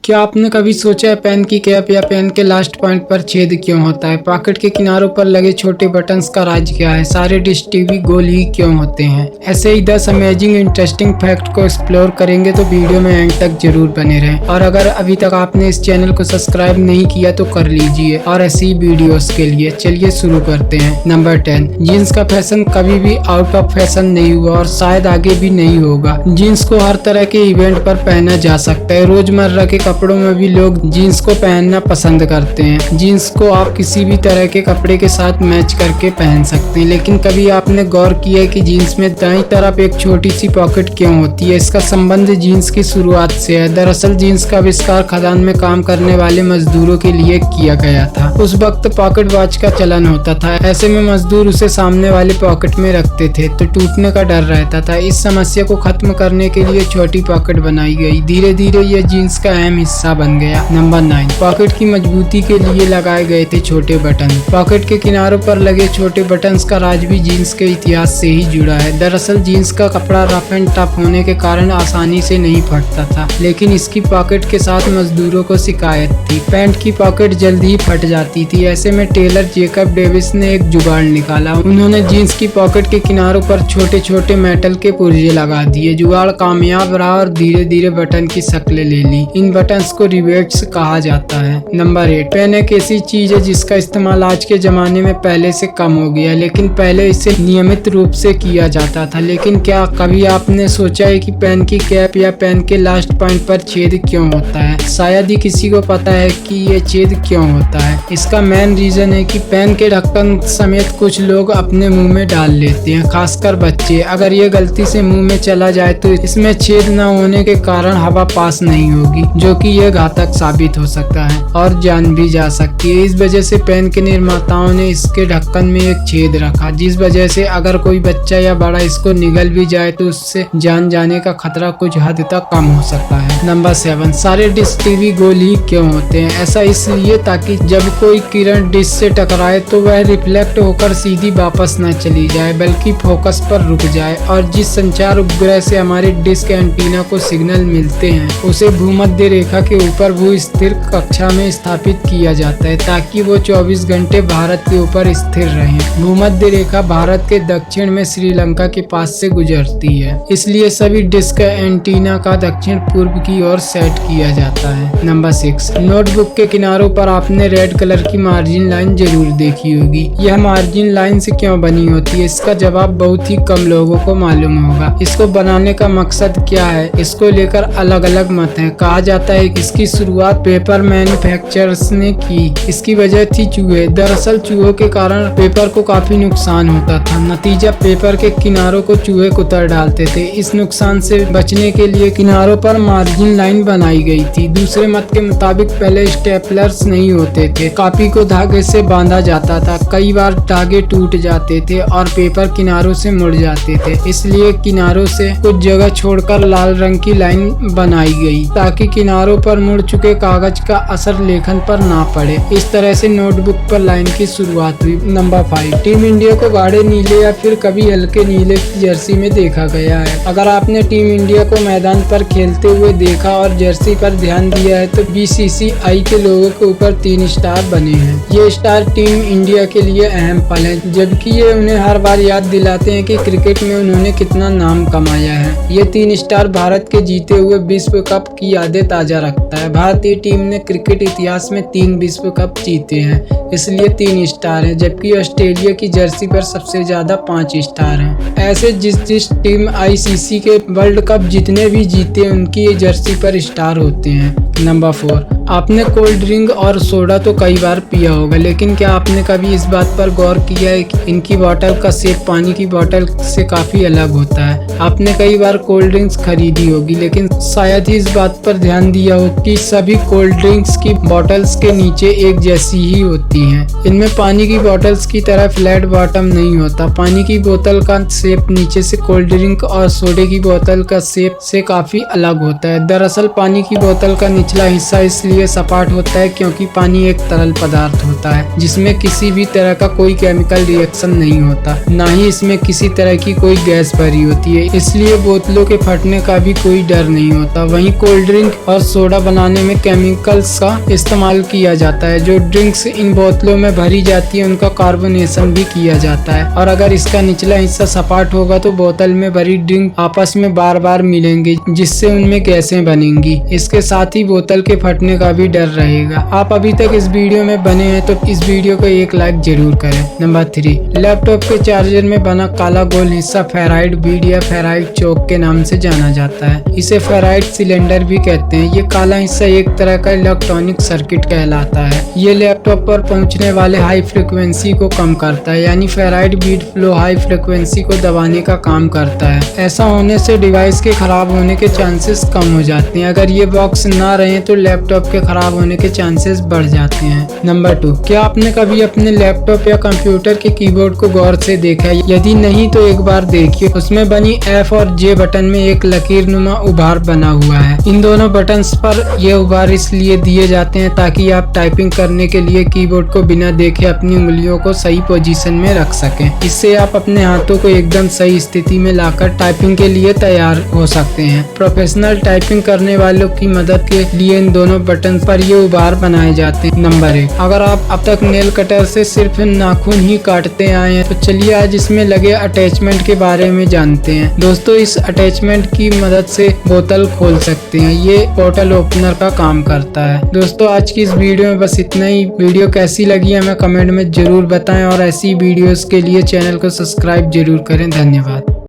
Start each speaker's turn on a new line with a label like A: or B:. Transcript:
A: क्या आपने कभी सोचा है पेन की कैप या पेन के लास्ट पॉइंट पर छेद क्यों होता है? पॉकेट के किनारों पर लगे छोटे बटन्स का राज क्या है? सारे डिश टीवी गोल ही क्यों होते हैं? ऐसे ही 10 अमेजिंग इंटरेस्टिंग फैक्ट को एक्सप्लोर करेंगे तो वीडियो में एंड तक जरूर बने रहें। और अगर अभी तक आपने इस चैनल को सब्सक्राइब नहीं किया तो कर लीजिए और ऐसी वीडियोस के लिए चलिए शुरू करते हैं। नंबर 10, जीन्स का फैशन कभी भी आउट ऑफ फैशन नहीं हुआ और शायद आगे भी नहीं होगा। जीन्स को हर तरह के इवेंट पर पहना जा सकता है। रोजमर्रा के कपड़ों में भी लोग जीन्स को पहनना पसंद करते हैं। जीन्स को आप किसी भी तरह के कपड़े के साथ मैच करके पहन सकते हैं। लेकिन कभी आपने गौर किया है कि जीन्स में दाईं तरफ एक छोटी सी पॉकेट क्यों होती है? इसका संबंध जीन्स की शुरुआत से है। दरअसल जीन्स का आविष्कार खदान में काम करने वाले मजदूरों के लिए किया गया था। उस वक्त पॉकेट वॉच का चलन होता था। ऐसे में मजदूर उसे सामने वाले पॉकेट में रखते थे तो टूटने का डर रहता था। इस समस्या को खत्म करने के लिए छोटी पॉकेट बनाई गई। धीरे धीरे यह जीन्स का अहम हिस्सा बन गया। नंबर 9, पॉकेट की मजबूती के लिए लगाए गए थे छोटे बटन। पॉकेट के किनारों पर लगे छोटे बटन्स का राज भी जीन्स के इतिहास से ही जुड़ा है। दरअसल जीन्स का कपड़ा रफ एंड टफ होने के कारण आसानी से नहीं फटता था, लेकिन इसकी पॉकेट के साथ मजदूरों को शिकायत थी। पैंट की पॉकेट जल्द ही फट जाती थी। ऐसे में टेलर जेकब डेविस ने एक जुगाड़ निकाला। उन्होंने जीन्स की पॉकेट के किनारों पर छोटे छोटे मेटल के पुर्जे लगा दिए। जुगाड़ कामयाब रहा और धीरे धीरे बटन की शक्ल ले ली। इन बटन्स को रिवेट्स कहा जाता है। नंबर 8, पेन एक ऐसी चीज है जिसका इस्तेमाल आज के जमाने में पहले से कम हो गया, लेकिन पहले इसे नियमित रूप से किया जाता था। लेकिन क्या कभी आपने सोचा है कि पेन की कैप या पेन के लास्ट पॉइंट पर छेद क्यों होता है? शायद ही किसी को पता है कि ये छेद क्यों होता है। इसका मेन रीजन है कि पेन के ढक्कन समेत कुछ लोग अपने मुंह में डाल लेते हैं, खासकर बच्चे। अगर ये गलती से मुंह में चला जाए तो इसमें छेद न होने के कारण हवा पास नहीं होगी, जो कि यह घातक साबित हो सकता है और जान भी जा सकती है। इस वजह से पेन के निर्माताओं ने इसके ढक्कन में एक छेद रखा, जिस वजह से अगर कोई बच्चा या बड़ा इसको निगल भी जाए तो उससे जान जाने का खतरा कुछ हद तक कम हो सकता है। नंबर 7, सारे डिश टीवी गोल ही क्यों होते हैं? ऐसा इसलिए ताकि जब कोई किरण डिश से टकराए तो वह रिफ्लेक्ट होकर सीधी वापस न चली जाए, बल्कि फोकस पर रुक जाए। और जिस संचार उपग्रह से हमारे डिश के एंटीना को सिग्नल मिलते हैं उसे भूमध्य रेखा के ऊपर भू-स्थिर कक्षा में स्थापित किया जाता है ताकि वो 24 घंटे भारत के ऊपर स्थिर रहे। भूमध्य रेखा भारत के दक्षिण में श्रीलंका के पास से गुजरती है, इसलिए सभी डिश का एंटीना का दक्षिण पूर्व की ओर सेट किया जाता है। नंबर 6, नोटबुक के किनारों पर आपने रेड कलर की मार्जिन लाइन जरूर देखी होगी। यह मार्जिन लाइन से क्यों बनी होती है? इसका जवाब बहुत ही कम लोगों को मालूम होगा। इसको बनाने का मकसद क्या है, इसको लेकर अलग अलग मत है। कहा जाता है कि इसकी शुरुआत पेपर मैन्युफैक्चरर्स ने की। इसकी वजह थी चूहे। दरअसल चूहों के कारण पेपर को काफी नुकसान होता था। नतीजा पेपर के किनारों को चूहे कुतर डालते थे। इस नुकसान से बचने के लिए किनारों पर मार्जिन लाइन बनाई गई थी। दूसरे मत के मुताबिक पहले स्टेपलर्स नहीं होते थे। कॉपी को धागे से बांधा जाता था। कई बार धागे टूट जाते थे और पेपर किनारों से मुड़ जाते थे, इसलिए किनारों से कुछ जगह छोड़कर लाल रंग की लाइन बनाई गई ताकि किनारों पर मुड़ चुके कागज का असर लेखन पर ना पड़े। इस तरह से नोटबुक पर लाइन की शुरुआत हुई। नंबर 5, टीम इंडिया को गाढ़े नीले या फिर कभी हल्के नीले की जर्सी में देखा गया है। अगर आपने टीम इंडिया को मैदान पर खेलते हुए देखा और जर्सी पर ध्यान दिया है तो BCCI के लोगों के ऊपर 3 स्टार बने हैं। ये स्टार टीम इंडिया के लिए अहम पल है, जबकि ये उन्हें हर बार याद दिलाते हैं कि क्रिकेट में उन्होंने कितना नाम कमाया है। ये 3 स्टार भारत के जीते हुए विश्व कप की यादें ताजा रखता है। भारतीय टीम ने क्रिकेट इतिहास में 3 विश्व कप जीते हैं, इसलिए 3 स्टार हैं, जबकि ऑस्ट्रेलिया की जर्सी पर सबसे ज्यादा 5 स्टार हैं। ऐसे जिस टीम ICC के वर्ल्ड कप जितने भी जीते उनकी जर्सी पर स्टार होते हैं। नंबर 4, आपने कोल्ड ड्रिंक और सोडा तो कई बार पिया होगा, लेकिन क्या आपने कभी इस बात पर गौर किया है कि इनकी बोतल का शेप पानी की बोतल से काफी अलग होता है? आपने कई बार कोल्ड ड्रिंक्स खरीदी होगी, लेकिन शायद ही इस बात पर ध्यान दिया हो कि सभी कोल्ड ड्रिंक्स की बोतल्स के नीचे एक जैसी ही होती हैं। इनमें पानी की बोतल्स की तरह फ्लैट बॉटम नहीं होता। पानी की बोतल का शेप नीचे से कोल्ड ड्रिंक और सोडे की बोतल का शेप से काफी अलग होता है। दरअसल पानी की बोतल का निचला हिस्सा इसलिए इसलिए सपाट होता है क्योंकि पानी एक तरल पदार्थ होता है जिसमें किसी भी तरह का कोई केमिकल रिएक्शन नहीं होता, ना ही इसमें किसी तरह की कोई गैस भरी होती है, इसलिए बोतलों के फटने का भी कोई डर नहीं होता। वहीं कोल्ड ड्रिंक और सोडा बनाने में केमिकल्स का इस्तेमाल किया जाता है। जो ड्रिंक्स इन बोतलों में भरी जाती है उनका कार्बोनेशन भी किया जाता है, और अगर इसका निचला हिस्सा सपाट होगा तो बोतल में भरी ड्रिंक आपस में बार बार मिलेंगे जिससे उनमें गैसें बनेंगी। इसके साथ ही बोतल के फटने का भी डर रहेगा। आप अभी तक इस वीडियो में बने हैं तो इस वीडियो को एक लाइक जरूर करें। नंबर 3, लैपटॉप के चार्जर में बना काला गोल हिस्सा फेराइड बीड या फेराइड चौक के नाम से जाना जाता है। इसे फेराइड सिलेंडर भी कहते हैं। ये काला हिस्सा एक तरह का इलेक्ट्रॉनिक सर्किट कहलाता है। ये लैपटॉप पर पहुंचने वाले हाई फ्रिक्वेंसी को कम करता है, यानी ferrite Beed flow high frequency को दबाने का काम करता है। ऐसा होने से डिवाइस के खराब होने के चांसेस कम हो जाते हैं। अगर ये बॉक्स ना रहे तो लैपटॉप के खराब होने के चांसेस बढ़ जाते हैं। नंबर 2, क्या आपने कभी अपने लैपटॉप या कंप्यूटर के कीबोर्ड को गौर से देखा है? यदि नहीं तो एक बार देखिए। उसमें बनी F और J बटन में एक लकीरनुमा उभार बना हुआ है। इन दोनों बटन्स पर ये उभार इसलिए दिए जाते हैं ताकि आप टाइपिंग करने के लिए कीबोर्ड को बिना देखे अपनी उंगलियों को सही पोजीशन में रख सकें। इससे आप अपने हाथों को एकदम सही स्थिति में लाकर टाइपिंग के लिए तैयार हो सकते हैं। प्रोफेशनल टाइपिंग करने वालों की मदद के लिए इन दोनों बटन पर ये उभार बनाए जाते हैं। नंबर 1, अगर आप अब तक नेल कटर से सिर्फ नाखून ही काटते आए हैं तो चलिए आज इसमें लगे अटैचमेंट के बारे में जानते हैं। दोस्तों, इस अटैचमेंट की मदद से बोतल खोल सकते हैं। ये बोतल ओपनर का काम करता है। दोस्तों, आज की इस वीडियो में बस इतना ही। वीडियो कैसी लगी हमें कमेंट में जरूर बताएं और ऐसी वीडियोस के लिए चैनल को सब्सक्राइब जरूर करें। धन्यवाद।